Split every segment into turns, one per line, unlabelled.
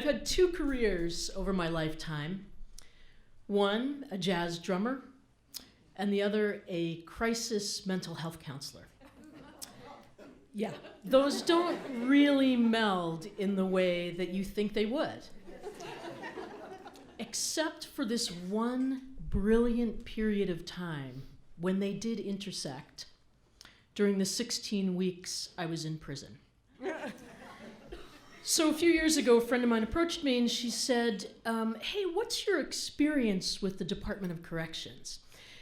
I've had two careers over my lifetime. One, a jazz drummer, and the other, a crisis mental health counselor. Yeah, those don't really meld in the way that you think they would. Except for this one brilliant period of time when they did intersect during the 16 weeks I was in prison. So a few years ago, a friend of mine approached me and she said, hey, what's your experience with the Department of Corrections?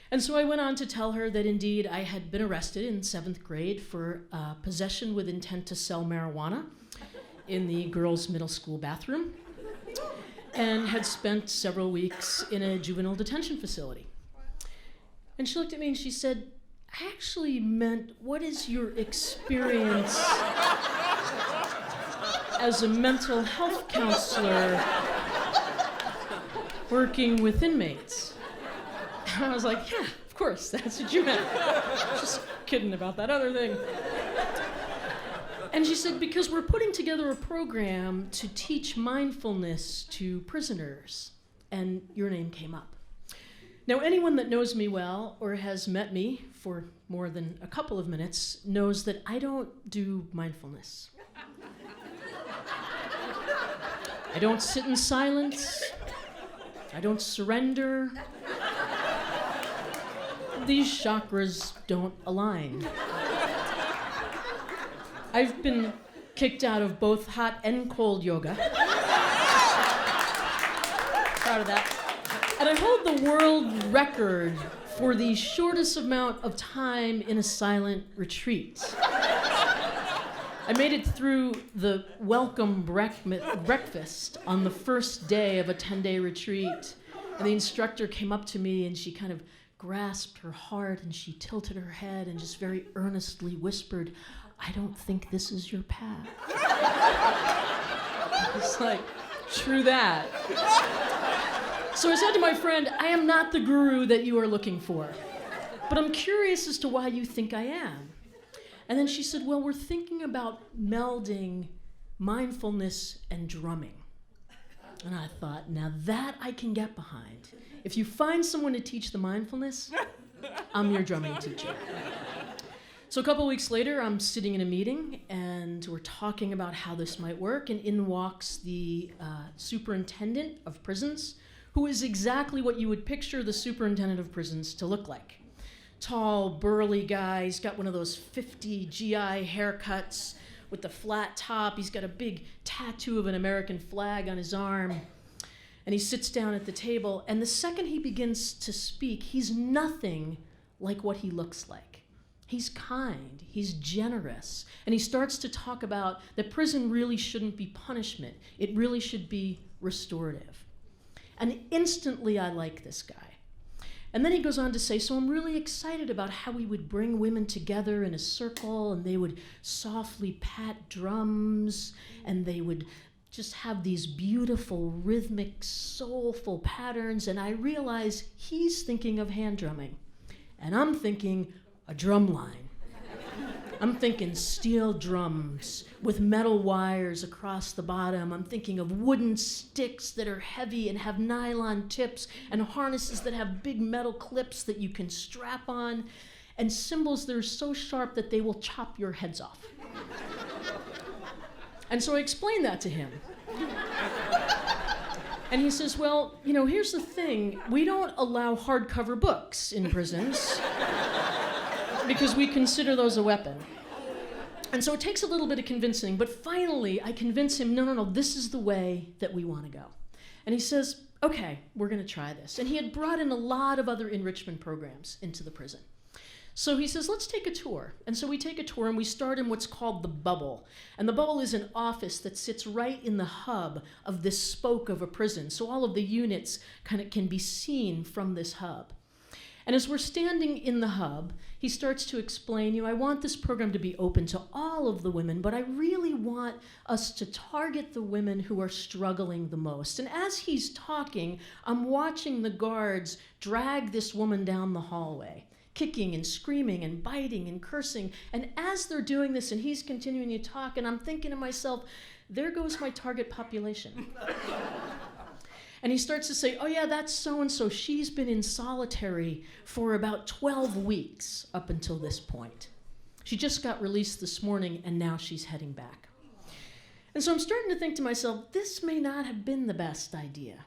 And so I went on to tell her that indeed I had been arrested in 7th grade for possession with intent to sell marijuana in the girls' middle school bathroom and had spent several weeks in a juvenile detention facility. And she looked at me and she said, I actually meant, what is your experience as a mental health counselor working with inmates? And I was like, yeah, of course, that's what you meant. Just kidding about that other thing. And she said, because we're putting together a program to teach mindfulness to prisoners, and your name came up. Now, anyone that knows me well or has met me for more than a couple of minutes knows that I don't do mindfulness. I don't sit in silence. I don't surrender. These chakras don't align. I've been kicked out of both hot and cold yoga. Proud of that. And I hold the world record for the shortest amount of time in a silent retreat. I made it through the welcome breakfast on the first day of a 10-day retreat. And the instructor came up to me and she kind of grasped her heart and she tilted her head and just very earnestly whispered, I don't think this is your path. It's like, true that. So I said to my friend, I am not the guru that you are looking for, but I'm curious as to why you think I am. And then she said, well, we're thinking about melding mindfulness and drumming. And I thought, now that I can get behind. If you find someone to teach the mindfulness, I'm your drumming teacher. So a couple weeks later, I'm sitting in a meeting, and we're talking about how this might work, and in walks the superintendent of prisons, who is exactly what you would picture the superintendent of prisons to look like. Tall, burly guy, he's got one of those 50 GI haircuts with the flat top. He's got a big tattoo of an American flag on his arm. And he sits down at the table, and the second he begins to speak, he's nothing like what he looks like. He's kind, he's generous, and he starts to talk about that prison really shouldn't be punishment. It really should be restorative. And instantly I like this guy. And then he goes on to say, so I'm really excited about how we would bring women together in a circle, and they would softly pat drums, and they would just have these beautiful, rhythmic, soulful patterns. And I realize he's thinking of hand drumming, and I'm thinking a drum line. I'm thinking steel drums with metal wires across the bottom. I'm thinking of wooden sticks that are heavy and have nylon tips, and harnesses that have big metal clips that you can strap on, and cymbals that are so sharp that they will chop your heads off. And so I explained that to him. And he says, well, you know, here's the thing. We don't allow hardcover books in prisons because we consider those a weapon. And so it takes a little bit of convincing, but finally I convince him, no, this is the way that we want to go. And he says, okay, we're going to try this. And he had brought in a lot of other enrichment programs into the prison. So he says, let's take a tour. And so we take a tour and we start in what's called the bubble. And the bubble is an office that sits right in the hub of this spoke of a prison. So all of the units kind of can be seen from this hub. And as we're standing in the hub, he starts to explain, you know, I want this program to be open to all of the women, but I really want us to target the women who are struggling the most. And as he's talking, I'm watching the guards drag this woman down the hallway, kicking and screaming and biting and cursing. And as they're doing this and he's continuing to talk, and I'm thinking to myself, there goes my target population. And he starts to say, oh yeah, that's so-and-so. She's been in solitary for about 12 weeks up until this point. She just got released this morning, and now she's heading back. And so I'm starting to think to myself, this may not have been the best idea.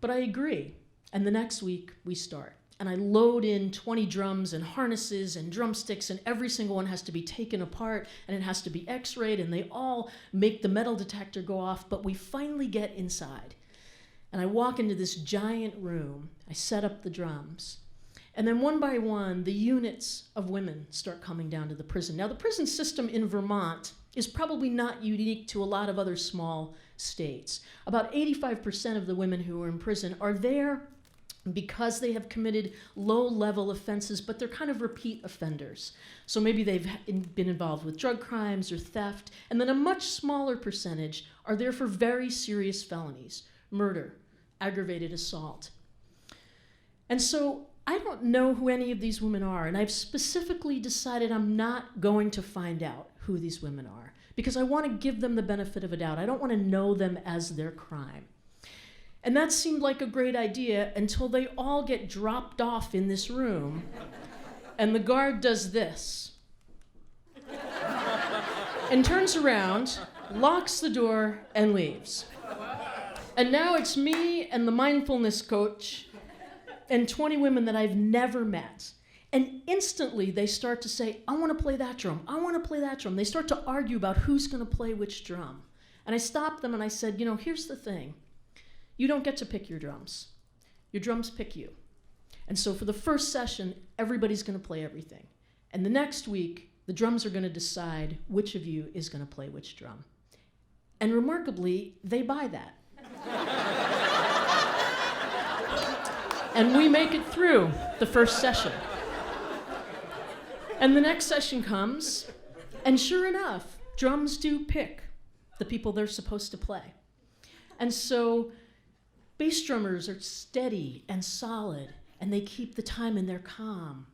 But I agree. And the next week, we start. And I load in 20 drums and harnesses and drumsticks, and every single one has to be taken apart, and it has to be x-rayed, and they all make the metal detector go off, but we finally get inside. And I walk into this giant room. I set up the drums. And then one by one, the units of women start coming down to the prison. Now, the prison system in Vermont is probably not unique to a lot of other small states. About 85% of the women who are in prison are there because they have committed low-level offenses, but they're kind of repeat offenders. So maybe they've been involved with drug crimes or theft, and then a much smaller percentage are there for very serious felonies, murder, aggravated assault. And so I don't know who any of these women are, and I've specifically decided I'm not going to find out who these women are, because I want to give them the benefit of a doubt. I don't want to know them as their crime. And that seemed like a great idea until they all get dropped off in this room, and the guard does this, and turns around, locks the door, and leaves. And now it's me and the mindfulness coach and 20 women that I've never met. And instantly they start to say, I want to play that drum. I want to play that drum. They start to argue about who's going to play which drum. And I stopped them and I said, here's the thing. You don't get to pick your drums. Your drums pick you. And so for the first session, everybody's going to play everything. And the next week, the drums are going to decide which of you is going to play which drum. And remarkably, they buy that. And we make it through the first session. And the next session comes, and sure enough, drums do pick the people they're supposed to play. And so bass drummers are steady and solid, and they keep the time and they're calm.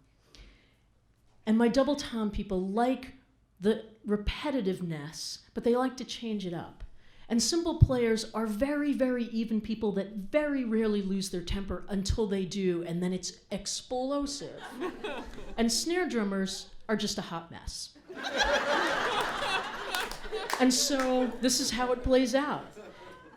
And my double tom people like the repetitiveness, but they like to change it up. And cymbal players are very, very even people that very rarely lose their temper until they do, and then it's explosive. And snare drummers are just a hot mess. And so this is how it plays out.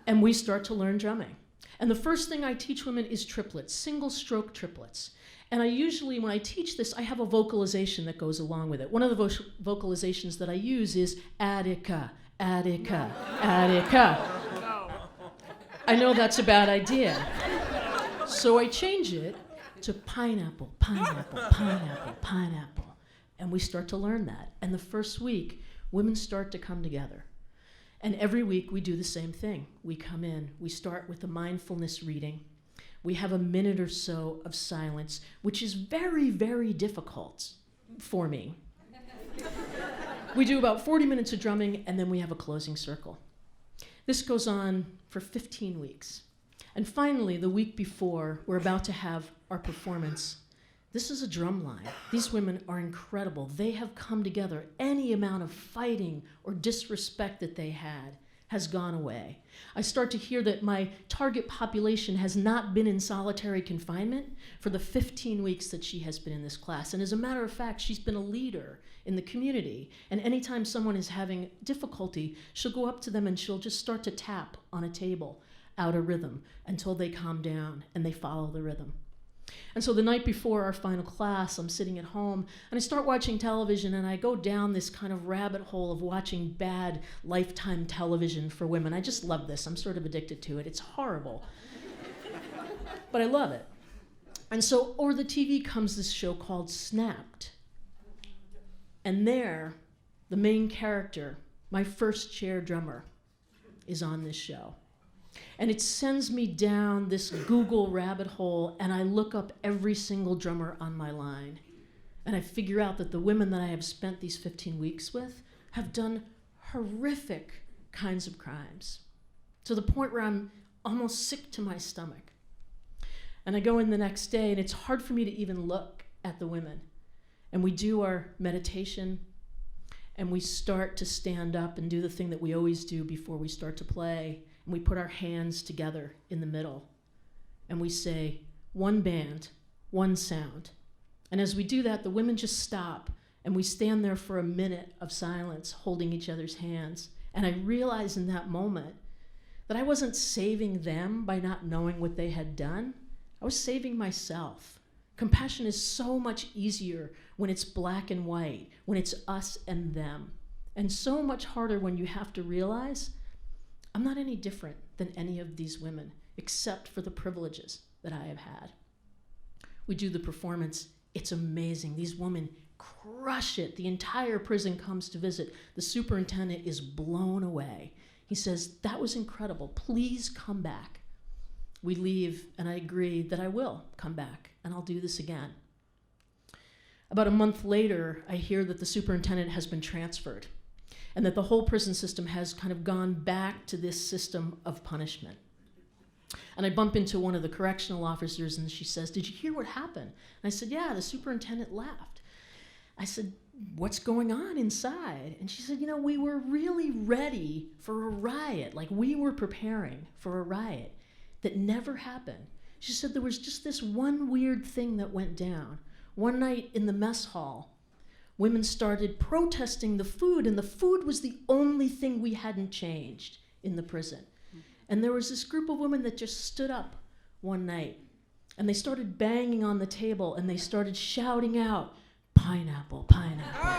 And we start to learn drumming. And the first thing I teach women is triplets, single stroke triplets. And I usually, when I teach this, I have a vocalization that goes along with it. One of the vocalizations that I use is Attica, Attica, Attica. I know that's a bad idea. So I change it to pineapple, pineapple, pineapple, pineapple. And we start to learn that. And the first week, women start to come together. And every week we do the same thing. We come in, we start with a mindfulness reading. We have a minute or so of silence, which is very, very difficult for me. We do about 40 minutes of drumming, and then we have a closing circle. This goes on for 15 weeks. And finally, the week before we're about to have our performance, this is a drum line. These women are incredible. They have come together. Any amount of fighting or disrespect that they had has gone away. I start to hear that my target population has not been in solitary confinement for the 15 weeks that she has been in this class. And as a matter of fact, she's been a leader in the community. And anytime someone is having difficulty, she'll go up to them and she'll just start to tap on a table out of rhythm until they calm down and they follow the rhythm. And so the night before our final class, I'm sitting at home and I start watching television, and I go down this kind of rabbit hole of watching bad Lifetime television for women. I just love this. I'm sort of addicted to it. It's horrible. But I love it. And so over the TV comes this show called Snapped. And there, the main character, my first chair drummer, is on this show. And it sends me down this Google rabbit hole, and I look up every single drummer on my line. And I figure out that the women that I have spent these 15 weeks with have done horrific kinds of crimes, to the point where I'm almost sick to my stomach. And I go in the next day, and it's hard for me to even look at the women. And we do our meditation, and we start to stand up and do the thing that we always do before we start to play. And we put our hands together in the middle. And we say, one band, one sound. And as we do that, the women just stop, and we stand there for a minute of silence, holding each other's hands. And I realized in that moment that I wasn't saving them by not knowing what they had done. I was saving myself. Compassion is so much easier when it's black and white, when it's us and them, and so much harder when you have to realize I'm not any different than any of these women, except for the privileges that I have had. We do the performance. It's amazing. These women crush it. The entire prison comes to visit. The superintendent is blown away. He says, that was incredible. Please come back. We leave, and I agree that I will come back, and I'll do this again. About a month later, I hear that the superintendent has been transferred, and that the whole prison system has kind of gone back to this system of punishment. And I bump into one of the correctional officers, and she says, did you hear what happened? And I said, yeah, the superintendent left. I said, what's going on inside? And she said, we were really ready for a riot, like we were preparing for a riot that never happened. She said there was just this one weird thing that went down. One night in the mess hall, women started protesting the food, and the food was the only thing we hadn't changed in the prison. And there was this group of women that just stood up one night, and they started banging on the table, and they started shouting out, pineapple, pineapple.